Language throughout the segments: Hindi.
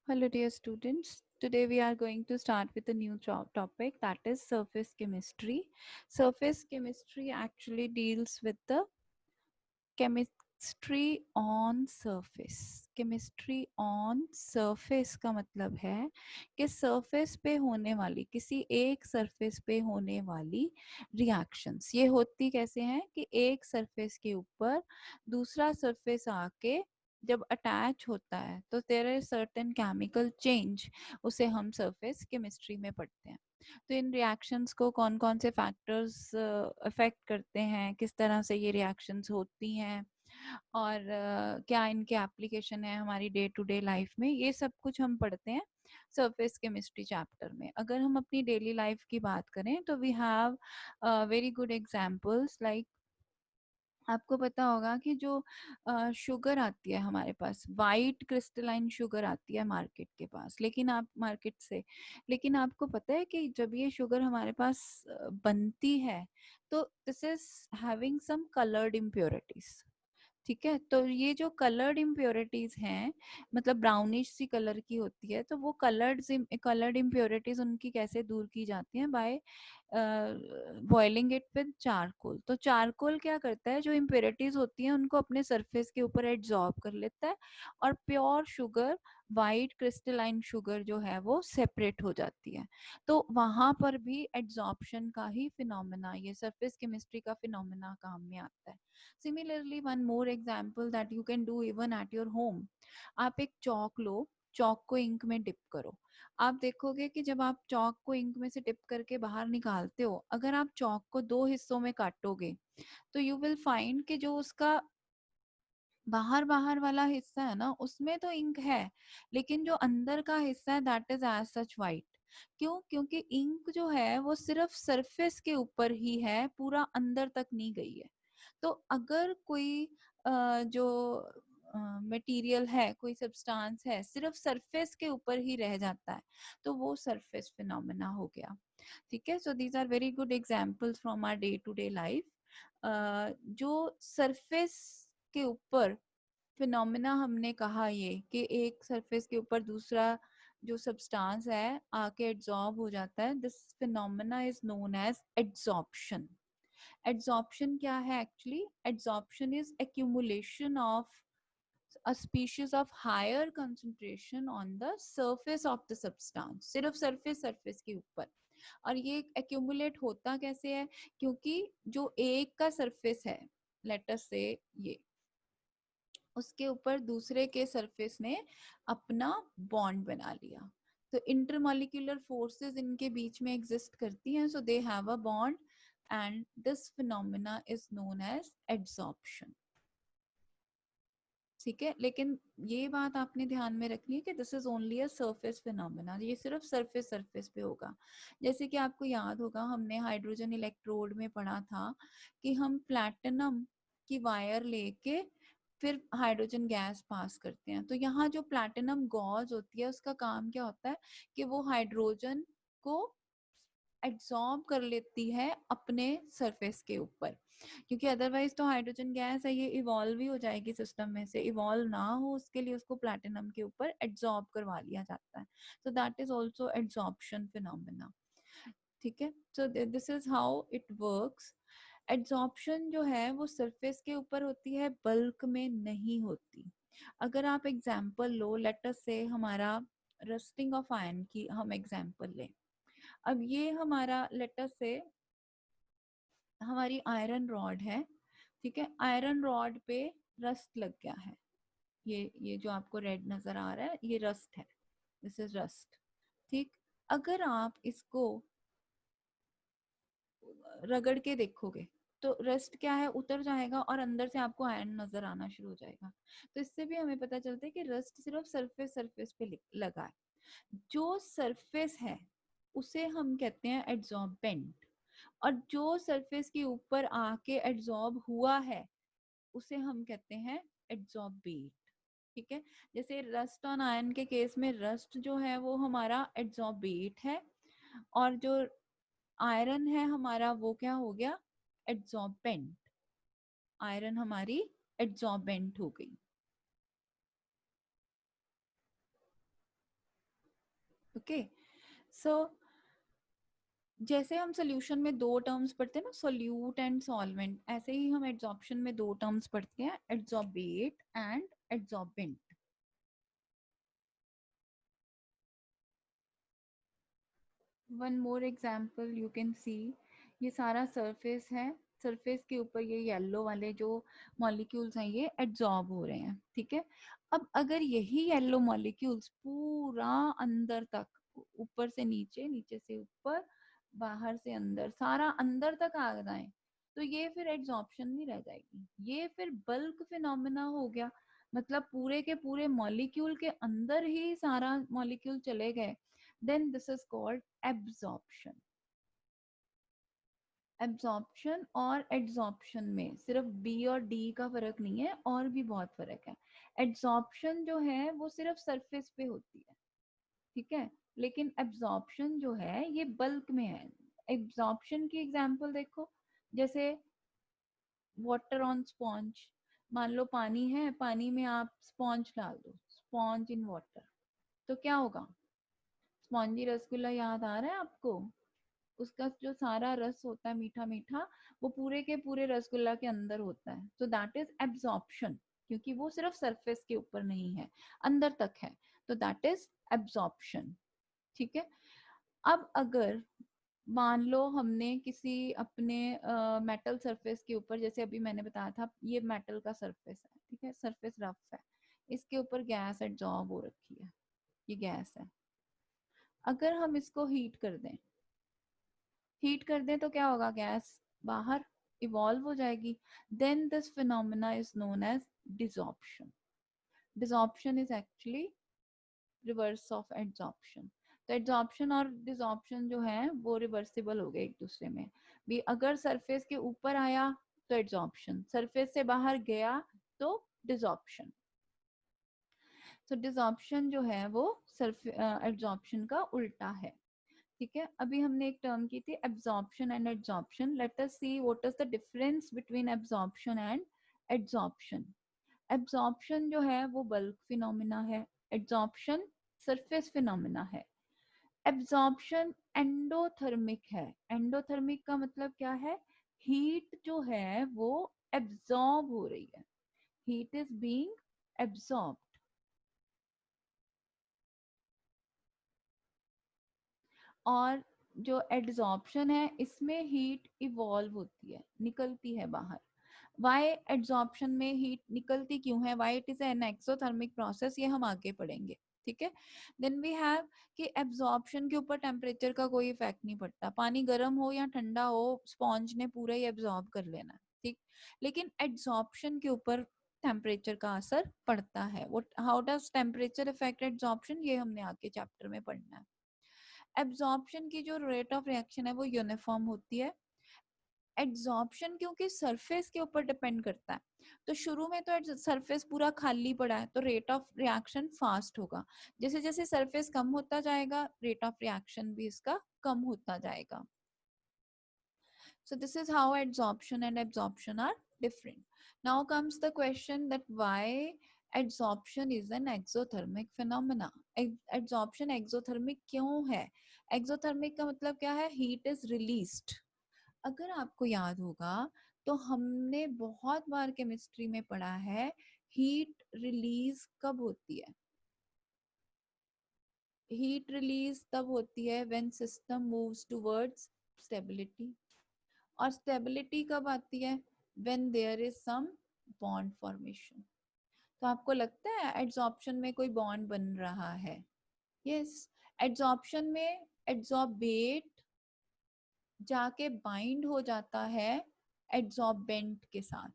Hello, dear students. Today we are going to start with a new topic, that is surface chemistry. Surface chemistry actually deals with the chemistry on surface. Chemistry on surface का मतलब है कि surface पे होने वाली, किसी एक surface पे होने वाली reactions. ये होती कैसे हैं कि एक surface के ऊपर दूसरा surface आके जब अटैच होता है तो there is certain chemical change, उसे हम सरफेस केमिस्ट्री में पढ़ते हैं. तो इन रिएक्शंस को कौन कौन से फैक्टर्स अफेक्ट करते हैं, किस तरह से ये रिएक्शंस होती हैं और क्या इनके एप्लीकेशन है हमारी डे टू डे लाइफ में, ये सब कुछ हम पढ़ते हैं सरफेस केमिस्ट्री चैप्टर में. अगर हम अपनी डेली लाइफ की बात करें तो we have very good examples. Like आपको पता होगा कि जो शुगर आती है हमारे पास, वाइट क्रिस्टलाइन शुगर आती है मार्केट के पास, लेकिन आप मार्केट से, लेकिन आपको पता है कि जब ये शुगर हमारे पास बनती है तो this is having some coloured impurities. ठीक है, तो ये जो कलर्ड इम्प्योरिटीज हैं, मतलब ब्राउनिश सी कलर की होती है, तो वो कलर्ड इम्प्योरिटीज उनकी कैसे दूर की जाती हैं? By boiling it with charcoal. तो चारकोल क्या करता है, जो इम्प्योरिटीज होती हैं उनको अपने सरफेस के ऊपर एब्जॉर्ब कर लेता है और pure sugar, white crystalline sugar जो है वो सेपरेट हो जाती है. तो वहां पर भी एब्जॉर्प्शन का ही फिनोमेना, ये सरफेस केमिस्ट्री का फिनोमेना काम में आता है. Similarly, one more example that you can do even at your home. आप एक चौक लो, चौक को इंक में डिप करो. आप देखोगे कि जब आप चौक को इंक में से डिप करके बाहर निकालते हो, अगर आप चौक को दो हिस्सों में काटोगे तो यू विल फाइंड कि जो उसका बाहर बाहर वाला हिस्सा है ना, उसमें तो इंक है, लेकिन जो अंदर का हिस्सा है that is as such white. क्यों? क्योंकि इंक जो है वो सिर्फ सरफेस के ऊपर ही है, पूरा अंदर तक नहीं गई है. तो अगर कोई जो मटेरियल है, कोई सब्सटेंस है, सिर्फ सरफेस के ऊपर ही रह जाता है, तो वो सरफेस फिनोमेना हो गया. ठीक है, so these are very good examples from our day to day life. जो सरफेस के ऊपर फिनोमेना हमने कहा, ये कि एक सरफेस के ऊपर दूसरा जो सब्सटेंस है आके एड्सॉर्ब हो जाता है, this phenomena is known as adsorption. Adsorption क्या है actually? Adsorption is accumulation of a species of higher concentration on the surface of the substance. सिर्फ सरफेस के ऊपर. और ये accumulate होता कैसे है? क्योंकि जो एक का सरफेस है, लेट अस से ये, उसके ऊपर दूसरे के सरफेस ने अपना बॉन्ड बना लिया, तो इंटरमॉलिक्यूलर फोर्सेस इनके बीच में एग्जिस्ट करती हैं, so they have a bond and this phenomena is known as adsorption. ठीक है, लेकिन ये बात आपने ध्यान में रखनी है कि this is only a surface phenomena, ये सिर्फ सरफेस पे होगा. जैसे कि आपको याद होगा, हमने हाइड्रोजन इलेक्ट्रोड में पढ़ा था कि हम प्लैटिनम की वायर लेके फिर हाइड्रोजन गैस पास करते हैं. तो यहाँ जो प्लैटिनम गॉज होती है, उसका काम क्या होता है कि वो हाइड्रोजन को एब्सॉर्ब कर लेती है अपने सरफेस के ऊपर, क्योंकि अदरवाइज तो हाइड्रोजन गैस है, ये इवॉल्व ही हो जाएगी सिस्टम में से. इवॉल्व ना हो उसके लिए उसको प्लैटिनम के ऊपर एब्सॉर्ब करवा लिया जाता है. so that is also absorption phenomena. ठीक है, so this is how it works. Adsorption जो है वो सरफेस के ऊपर होती है, बल्क में नहीं होती. अगर आप एग्जांपल लो, लेट अस से हमारा रस्टिंग ऑफ आयरन की हम एग्जांपल लें. अब ये हमारा लेट अस से हमारी आयरन रॉड है. ठीक है, आयरन रॉड पे रस्ट लग गया है. ये जो आपको रेड नजर आ रहा है, ये रस्ट है, दिस इज रस्ट. ठीक, अगर आप इसको रगड़ के देखोगे तो रस्ट क्या है, उतर जाएगा और अंदर से आपको आयरन नजर आना शुरू हो जाएगा. तो इससे भी हमें पता चलता है कि रस्ट सिर्फ सरफेस पे लगा है. जो सरफेस है उसे हम कहते हैं एड्सॉर्बेंट, और जो सरफेस के ऊपर आके एड्सॉर्ब हुआ है उसे हम कहते हैं एड्सॉर्बेट. ठीक है, जैसे रस्ट ऑन आयरन के केस में रस्ट जो है वो हमारा एड्सॉर्बेट है, और जो आयरन है हमारा वो क्या हो गया, एड्सॉर्बेंट. आयरन हमारी एड्सॉर्बेंट हो गई. ओके, सो जैसे हम सोल्यूशन में दो टर्म्स पढ़ते हैं ना, सोल्यूट एंड सॉल्वेंट, ऐसे ही हम एड्सॉर्प्शन में दो टर्म्स पढ़ते हैं, adsorbate and adsorbent. One more example you can see, ये सारा सरफेस है, सरफेस के ऊपर ये येलो वाले जो मॉलिक्यूल्स हैं ये एड्सॉर्ब हो रहे हैं, ठीक है। अब अगर यही येलो मॉलिक्यूल्स पूरा अंदर तक, ऊपर से नीचे, नीचे से ऊपर, बाहर से अंदर, सारा अंदर तक आ जाए, तो ये फिर एड्सॉर्प्शन नहीं रह जाएगी, ये फिर बल्क फिनोमेना हो गया। मतलब पूरे के पूरे मॉलिक्यूल के अंदर ही सारा मॉलिक्यूल चले गए, then this is called absorption। Absorption और एड्सॉर्प्शन में सिर्फ बी और डी का फर्क नहीं है, और भी बहुत फर्क है। एड्सॉर्प्शन जो है वो सिर्फ सरफेस पे होती है, ठीक है, लेकिन एब्जॉर्प्शन जो है ये बल्क में है। एब्जॉर्प्शन की एग्जांपल देखो, जैसे वाटर ऑन स्पॉन्ज, मान लो पानी है, पानी में आप स्पॉन्ज डाल दो, स्पॉन्ज इन वाटर, तो क्या होगा? स्पॉन्जी रसगुल्ला याद आ रहा है आपको? उसका जो सारा रस होता है मीठा मीठा, वो पूरे के पूरे रसगुल्ला के अंदर होता है, सो दैट इज एब्जॉर्प्शन, क्योंकि वो सिर्फ सरफेस के ऊपर नहीं है, अंदर तक है, तो दैट इज एब्जॉर्प्शन, ठीक है। अब अगर मान लो हमने किसी अपने मेटल सरफेस के ऊपर, जैसे अभी मैंने बताया था ये मेटल का सरफेस है, ठीक है, सरफेस रफ है, इसके ऊपर गैस एडजॉर्ब हो रखी है, ये गैस है, अगर हम इसको हीट कर दें, हीट कर दें तो क्या होगा? गैस बाहर इवॉल्व हो जाएगी, then this phenomena is known as desorption. Desorption is actually reverse of adsorption. तो एडजॉर्प्शन और डिसॉर्प्शन जो है वो रिवर्सिबल हो गए एक दूसरे में भी, अगर सरफेस के ऊपर आया तो एडजॉर्प्शन, सरफेस से बाहर गया तो डिसॉर्प्शन। तो डिसॉर्प्शन जो है वो एडजॉर्प्शन का उल्टा है, ठीक है। अभी हमने एक टर्म की थी absorption and adsorption, let us see what is the difference between absorption and adsorption. Absorption जो है वो बल्क फिनोमिना है, एडजॉर्प्शन सरफेस फिनोमिना है। एब्जॉर्प्शन एंडोथर्मिक है, एंडोथर्मिक का मतलब क्या है? हीट जो है वो एब्जॉर्ब हो रही है, हीट इज बीइंग एब्जॉर्ब। और जो एड्सॉर्प्शन है इसमें हीट इवॉल्व होती है, निकलती है बाहर। वाई एड्सॉर्प्शन में हीट निकलती क्यों है? Why it is an exothermic process, ये हम आगे पढ़ेंगे, ठीक है। देन वी हैव कि एब्जॉर्प्शन के ऊपर टेम्परेचर का कोई इफेक्ट नहीं पड़ता, पानी गर्म हो या ठंडा हो स्पॉन्ज ने पूरा ही एब्जॉर्ब कर लेना है, ठीक। लेकिन एड्सॉर्प्शन के ऊपर टेम्परेचर का असर पड़ता है। What, how does temperature effect adsorption, ये हमने आगे चैप्टर में पढ़ना है। एब्जॉर्प्शन की जो रेट ऑफ रिएक्शन है वो यूनिफॉर्म होती है। एड्सॉर्प्शन क्योंकि सरफेस के ऊपर डिपेंड करता है, तो शुरू में तो सरफेस पूरा खाली पड़ा है तो रेट ऑफ रिएक्शन फास्ट होगा, जैसे जैसे सरफेस कम होता जाएगा रेट ऑफ रिएक्शन भी इसका कम होता जाएगा। So this is how adsorption and absorption are different. Now comes the question that why adsorption is an exothermic phenomena. Adsorption exothermic क्यों है? Exothermic का मतलब क्या है? Heat is released. अगर आपको याद होगा तो हमने बहुत बार केमिस्ट्री में पढ़ा है हीट रिलीज कब होती है? हीट रिलीज तब होती है when system moves towards stability. और स्टेबिलिटी कब आती है? When there is some bond formation. तो आपको लगता है एड्सॉर्प्शन में कोई बॉन्ड बन रहा है? यस, एड्सॉर्प्शन में एड्सॉर्बेट जाके बाइंड हो जाता है एड्सॉर्बेंट के साथ।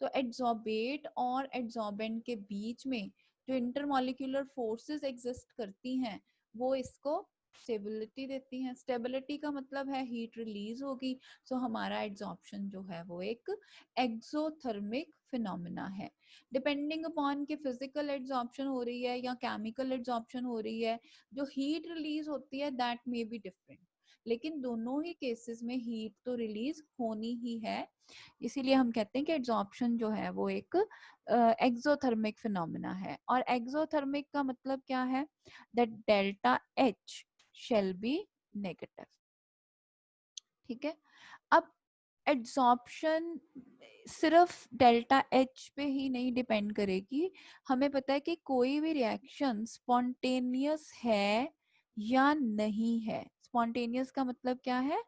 तो एड्सॉर्बेट और एड्सॉर्बेंट के बीच में जो इंटरमॉलिक्यूलर फोर्सेस एग्जिस्ट करती हैं वो इसको स्टेबिलिटी देती हैं। स्टेबिलिटी का मतलब है हीट रिलीज होगी, सो हमारा एड्सॉर्प्शन जो है वो एक एक्सोथर्मिक फिनोमेना है। डिपेंडिंग अपॉन कि फिजिकल एड्सॉर्प्शन हो रही है या केमिकल एड्सॉर्प्शन हो रही है, जो हीट रिलीज होती है दैट मे बी डिफरेंट। लेकिन दोनों ही केसेस में हीट तो रिलीज होनी ही है, इसीलिए हम कहते हैं कि एब्जॉर्प्शन जो है वो एक एक्सोथर्मिक फिनोमेना है। और एक्सोथर्मिक का मतलब क्या है, that delta H shall be negative. ठीक है, अब एड्सॉर्प्शन सिर्फ डेल्टा एच पे ही नहीं डिपेंड करेगी, हमें पता है कि कोई भी रिएक्शन स्पॉन्टेनियस है या नहीं है। स्पॉन्टेनियस का मतलब क्या है,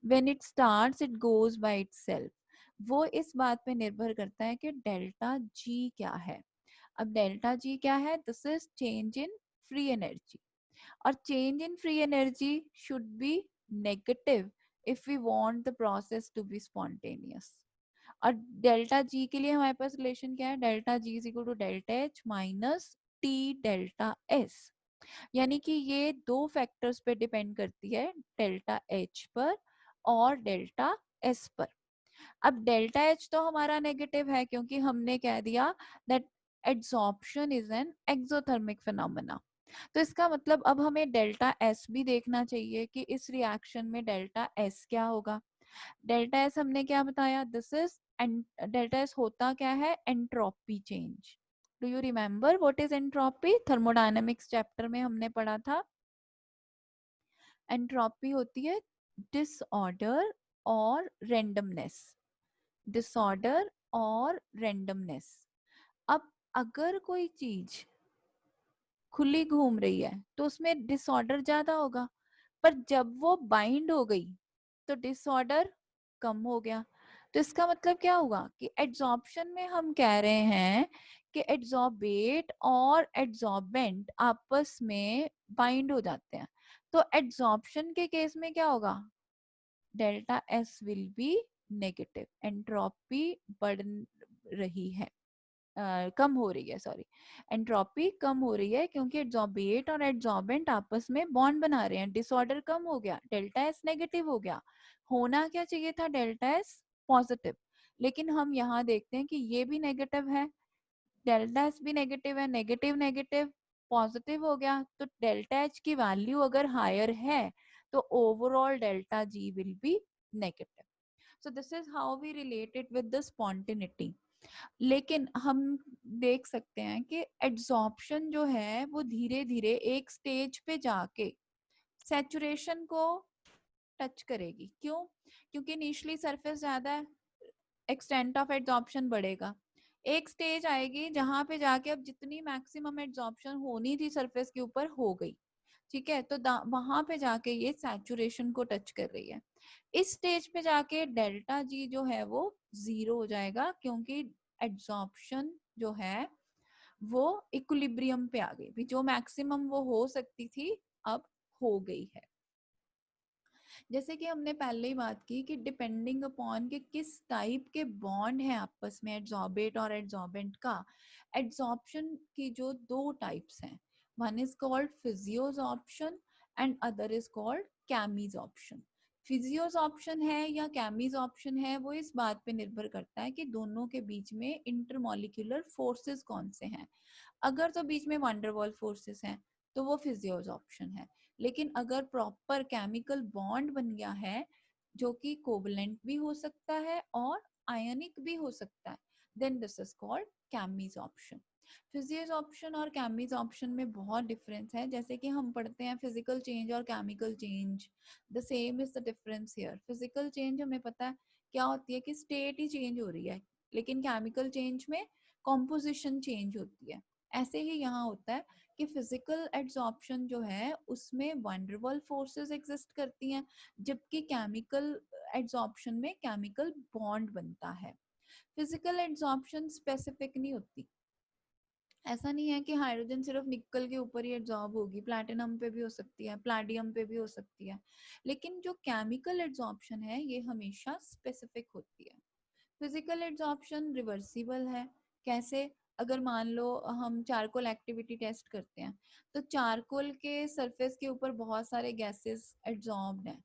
when it starts it goes by itself. वो इस बात पे निर्भर करता है कि डेल्टा जी क्या है। अब डेल्टा जी क्या है, this is change in free energy, और change in free energy should be negative if we want the process to be spontaneous। और डेल्टा जी के लिए हमारे पास रिलेशन क्या है, delta G is equal to delta H minus T delta S, यानी कि ये दो फैक्टर्स पे डिपेंड करती है, डेल्टा एच पर और डेल्टा एस पर। अब डेल्टा एच तो हमारा नेगेटिव है क्योंकि हमने कह दिया that adsorption is an exothermic phenomena. तो इसका मतलब अब हमें डेल्टा एस भी देखना चाहिए कि इस रिएक्शन में डेल्टा एस क्या होगा। डेल्टा एस हमने क्या बताया, दिस इज डेल्टा एस होता क्या है, entropy change. Do you remember what is entropy, thermodynamics chapter में हमने पढ़ा था। एंट्रोपी होती है डिसऑर्डर और रेंडमनेस, डिसऑर्डर और रेंडमनेस। अब अगर कोई चीज खुली घूम रही है तो उसमें डिसऑर्डर ज्यादा होगा, पर जब वो बाइंड हो गई तो डिसऑर्डर कम हो गया। तो इसका मतलब क्या हुआ कि एड्सॉर्प्शन में हम कह रहे हैं कि एड्सॉर्बेट और एड्सॉर्बेंट आपस में बाइंड हो जाते हैं। तो एड्सॉर्प्शन के केस में क्या होगा, delta S will be negative, entropy बढ़ रही है, कम हो रही है, सॉरी, एंट्रोपी कम हो रही है क्योंकि एड्सॉर्बेट और एड्सॉर्बेंट आपस में बॉन्ड बना रहे हैं, डिसऑर्डर कम हो गया, डेल्टा एस नेगेटिव हो गया। होना क्या चाहिए था, डेल्टा एस पॉजिटिव, लेकिन हम यहाँ देखते हैं कि ये भी नेगेटिव है, डेल्टा एस भी नेगेटिव है, नेगेटिव नेगेटिव पॉजिटिव हो गया, तो डेल्टा एच की वैल्यू अगर हायर है तो overall delta G will be negative. So this is how we related with the spontaneity. लेकिन हम देख सकते हैं कि एड्सॉर्प्शन जो है वो धीरे धीरे एक स्टेज पे जाके सैचुरेशन को टच करेगी। क्यों, क्योंकि निचली सरफेस ज्यादा है, एक्सटेंट ऑफ एड्सॉर्प्शन बढ़ेगा। एक स्टेज आएगी जहां पे जाके अब जितनी मैक्सिमम एड्सॉर्प्शन होनी थी सरफेस के ऊपर हो गई, ठीक है, तो वहां पे जाके ये सैचुरेशन को टच कर रही है। इस स्टेज पे जाके डेल्टा जी जो है वो जीरो हो जाएगा क्योंकि एड्सॉर्प्शन जो है वो इक्विलिब्रियम पे आ गई, जो मैक्सिमम वो हो सकती थी अब हो गई है। जैसे कि हमने पहले ही बात की कि डिपेंडिंग अपॉन कि किस टाइप के बॉन्ड है आपस में एड्सॉर्बेट और एड्सॉर्बेंट का, एड्सॉर्प्शन की जो दो टाइप्स हैं, one is called physisorption and other is called chemisorption. Physisorption है या कैमिसॉर्प्शन है वो इस बात पे निर्भर करता है कि दोनों के बीच में इंटरमॉलिक्यूलर फोर्सेस कौन से हैं। अगर तो बीच में वंडरवॉल फोर्सेस हैं तो वो फिजियोसॉर्प्शन है, लेकिन अगर प्रॉपर केमिकल बॉन्ड बन गया है जो कि कोवलेंट भी हो सकता है और आयनिक भी हो सकता है, then this is called chemisorption. फिजियोसॉर्प्शन और कैमिसॉर्प्शन में बहुत डिफरेंस है, जैसे कि हम पढ़ते हैं फिजिकल चेंज और chemical change, the same is the difference here. Physical change हमें पता है क्या होती है कि स्टेट ही चेंज हो रही है, लेकिन केमिकल चेंज में कॉम्पोजिशन चेंज होती है। ऐसे ही यहाँ होता है कि फिजिकल एड्सॉर्प्शन जो है उसमें वंडरवॉल फोर्सेस एग्जिस्ट करती हैं, जबकि केमिकल एड्सॉर्प्शन में केमिकल बॉन्ड बनता है। फिजिकल एड्सॉर्प्शन स्पेसिफिक नहीं होती, ऐसा नहीं है कि हाइड्रोजन सिर्फ निकल के ऊपर ही एड्सॉर्ब होगी, प्लैटिनम पे भी हो सकती है, प्लैडियम पे भी हो सकती है, लेकिन जो केमिकल एड्सॉर्प्शन है ये हमेशा स्पेसिफिक होती है। फिजिकल एड्सॉर्प्शन रिवर्सिबल है। कैसे, अगर मान लो हम चारकोल एक्टिविटी टेस्ट करते हैं तो चारकोल के सरफेस के ऊपर बहुत सारे गैसेस एड्सॉर्ब्ड हैं,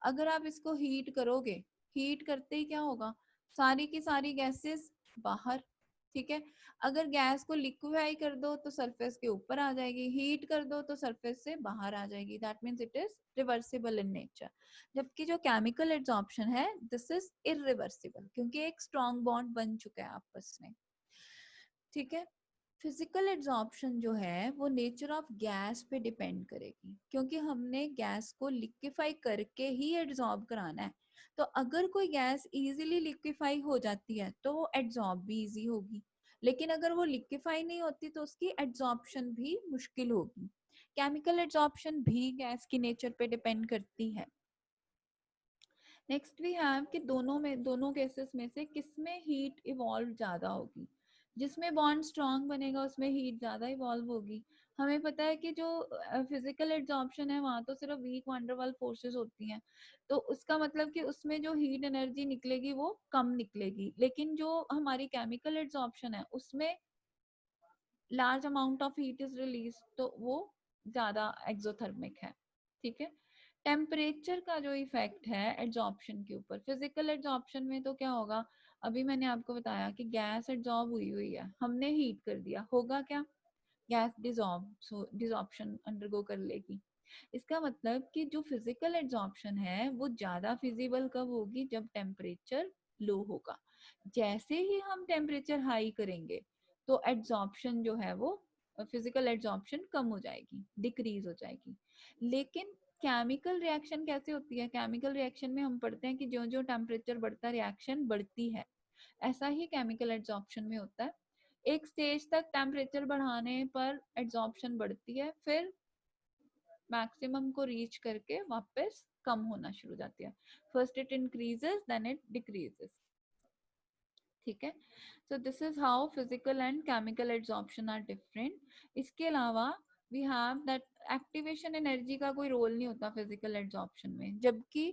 अगर आप इसको हीट करोगे, हीट करते ही क्या होगा, सारी की सारी गैसेस बाहर, ठीक है। अगर गैस को लिक्विफाई कर दो तो सरफेस के ऊपर आ जाएगी, हीट कर दो तो सरफेस से बाहर आ जाएगी, that means it is reversible in nature. जबकि जो केमिकल एड्सॉर्प्शन है दिस इज इरिवर्सिबल, क्योंकि एक स्ट्रॉन्ग बॉन्ड बन चुका है आपस में, ठीक है। फिजिकल एड्सॉर्प्शन जो है वो नेचर ऑफ गैस पे डिपेंड करेगी, क्योंकि हमने गैस को लिक्विफाई करके ही एड्सॉर्ब कराना है। तो अगर कोई गैस इजीली लिक्विफाई हो जाती है तो वो एड्सॉर्ब भी इजी होगी, लेकिन अगर वो लिक्विफाई नहीं होती तो उसकी एड्सॉर्प्शन भी मुश्किल होगी। केमिकल एड्सॉर्प्शन भी गैस की नेचर पे डिपेंड करती है। नेक्स्ट वी हैव कि दोनों केसेस में से किसमें हीट इवॉल्व ज्यादा होगी। जिसमें बॉन्ड स्ट्रांग बनेगा उसमें हीट ज्यादा इवॉल्व होगी। हमें पता है कि जो फिजिकल एड्सॉर्प्शन है वहां तो सिर्फ वीक वंडरवाल फोर्सेस होती हैं, तो उसका मतलब कि उसमें जो हीट एनर्जी निकलेगी वो कम निकलेगी। लेकिन जो हमारी केमिकल एड्सॉर्प्शन है उसमें large amount of heat is release, तो वो ज्यादा एक्सोथर्मिक है, ठीक है। टेम्परेचर का जो इफेक्ट है एड्सॉर्प्शन के ऊपर, फिजिकल एड्सॉर्प्शन में तो क्या होगा, अभी मैंने आपको बताया कि गैस एड्सॉर्ब हुई हुई है, हमने हीट कर दिया, होगा क्या, गैस डिसॉर्प्शन अंडरगो कर लेगी। इसका मतलब कि जो फिजिकल एड्सॉर्प्शन है वो ज्यादा फिजिबल कब होगी, जब टेम्परेचर लो होगा। जैसे ही हम टेम्परेचर हाई करेंगे तो एड्सॉर्प्शन जो है वो फिजिकल एड्सॉर्प्शन कम हो जाएगी, डिक्रीज हो जाएगी। लेकिन केमिकल रिएक्शन कैसे होती है, केमिकल रिएक्शन में हम पढ़ते हैं कि जो जो टेम्परेचर बढ़ता है रिएक्शन बढ़ती है, ऐसा ही केमिकल एड्सॉर्प्शन में होता है। एक स्टेज तक टेम्परेचर बढ़ाने पर एड्सॉर्प्शन बढ़ती है, फिर मैक्सिमम को रीच करके वापस कम होना शुरू हो जाती है। First it increases then it decreases, ठीक है। So this is how physical and chemical adsorption are different. इसके अलावा we have that activation energy का कोई रोल नहीं होता फिजिकल एड्सॉर्प्शन में, जबकि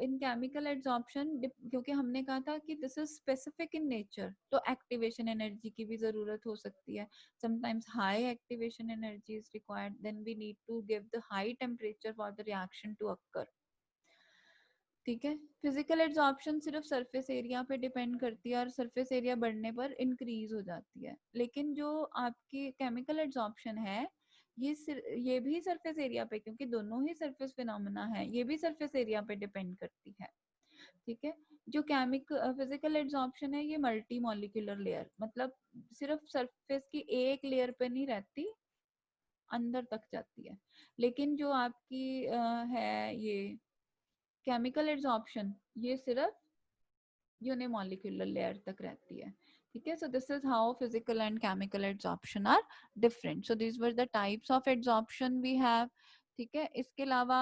इन केमिकल एड्सॉर्प्शन, क्योंकि हमने कहा था कि this is specific in nature, तो एक्टिवेशन एनर्जी की भी जरूरत हो सकती है। Sometimes high activation energy is required, then we need to give the high temperature for the reaction to occur, ठीक है। फिजिकल एड्सॉर्प्शन सिर्फ सरफेस एरिया पे डिपेंड करती है और सरफेस एरिया बढ़ने पर इंक्रीज हो जाती है, लेकिन जो आपकी केमिकल एड्सॉर्प्शन है ये भी सरफेस एरिया पे, क्योंकि दोनों ही सरफेस फिनोमेना है, ये भी सरफेस एरिया पे डिपेंड करती है, ठीक है। जो केमिकल फिजिकल एड्सॉर्प्शन है ये मल्टी मॉलिक्यूलर लेयर, मतलब सिर्फ सरफेस की एक लेयर पे नहीं रहती, अंदर तक जाती है। लेकिन जो आपकी है ये केमिकल एड्सॉर्प्शन, ये सिर्फ यूनिमॉलिक्यूलर लेयर तक रहती है, ठीक है। So this is how physical and chemical adsorption are different. So this were the types of adsorption we have, ठीक है। इसके अलावा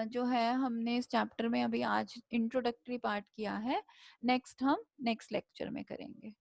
जो है हमने इस चैप्टर में अभी आज इंट्रोडक्टरी पार्ट किया है, नेक्स्ट हम नेक्स्ट लेक्चर में करेंगे।